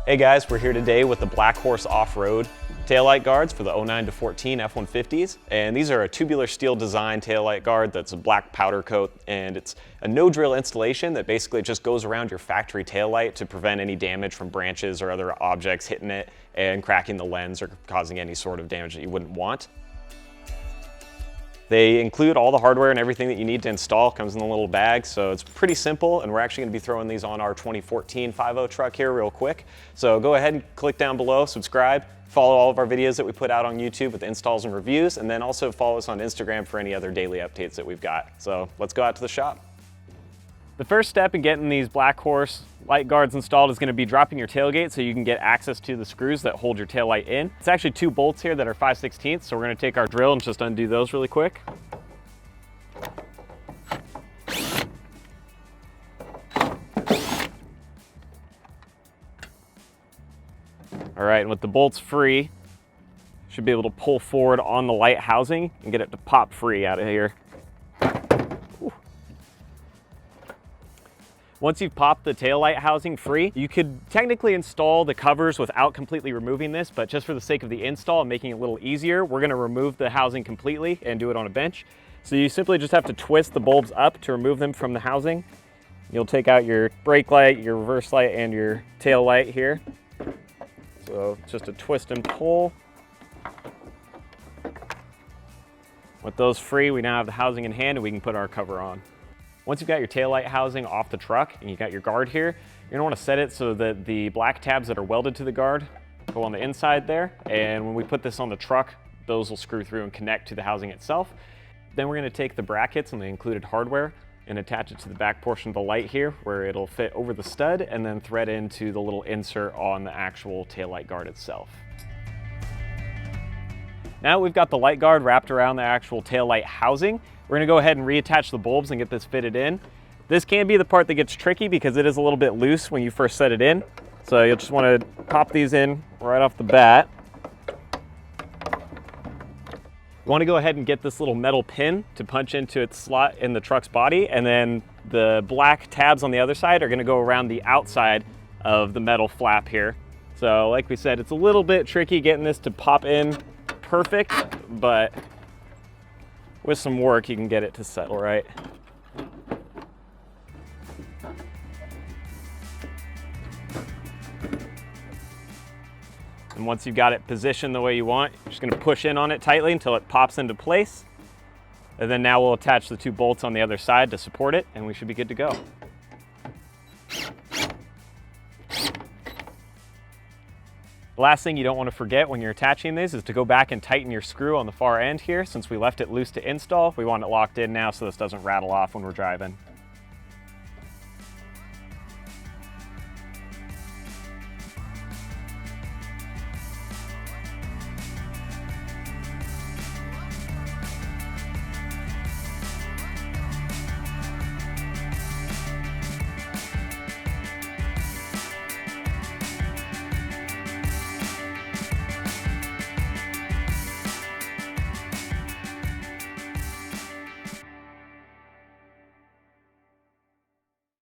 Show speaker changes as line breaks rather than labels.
Hey guys, we're here today with the Black Horse Off-Road taillight guards for the 09 to 14 F150s. And these are a tubular steel design taillight guard that's a black powder coat, and it's a no-drill installation that basically just goes around your factory taillight to prevent any damage from branches or other objects hitting it and cracking the lens or causing any sort of damage that you wouldn't want. They include all the hardware and everything that you need to install. Comes in a little bag, so it's pretty simple, and we're actually going to be throwing these on our 2014 5.0 truck here real quick. So go ahead and click down below, subscribe, follow all of our videos that we put out on YouTube with installs and reviews, and then also follow us on Instagram for any other daily updates that we've got. So let's go out to the shop. The first step in getting these Black Horse light guards installed is going to be dropping your tailgate so you can get access to the screws that hold your taillight in. It's actually two bolts here that are 5/16, so we're going to take our drill and just undo those really quick. All right, and with the bolts free, should be able to pull forward on the light housing and get it to pop free out of here. Once you've popped the taillight housing free, you could technically install the covers without completely removing this, but just for the sake of the install and making it a little easier, we're gonna remove the housing completely and do it on a bench. So you simply just have to twist the bulbs up to remove them from the housing. You'll take out your brake light, your reverse light, and your tail light here. So it's just a twist and pull. With those free, we now have the housing in hand and we can put our cover on. Once you've got your taillight housing off the truck and you've got your guard here, you're gonna wanna set it so that the black tabs that are welded to the guard go on the inside there. And when we put this on the truck, those will screw through and connect to the housing itself. Then we're gonna take the brackets and the included hardware and attach it to the back portion of the light here where it'll fit over the stud and then thread into the little insert on the actual taillight guard itself. Now we've got the light guard wrapped around the actual taillight housing. We're gonna go ahead and reattach the bulbs and get this fitted in. This can be the part that gets tricky because it is a little bit loose when you first set it in. So you'll just wanna pop these in right off the bat. You wanna go ahead and get this little metal pin to punch into its slot in the truck's body, and then the black tabs on the other side are gonna go around the outside of the metal flap here. So like we said, it's a little bit tricky getting this to pop in perfect, but with some work, you can get it to settle right. And once you've got it positioned the way you want, you're just gonna push in on it tightly until it pops into place. And then now we'll attach the two bolts on the other side to support it, and we should be good to go. The last thing you don't want to forget when you're attaching these is to go back and tighten your screw on the far end here. Since we left it loose to install, we want it locked in now so this doesn't rattle off when we're driving.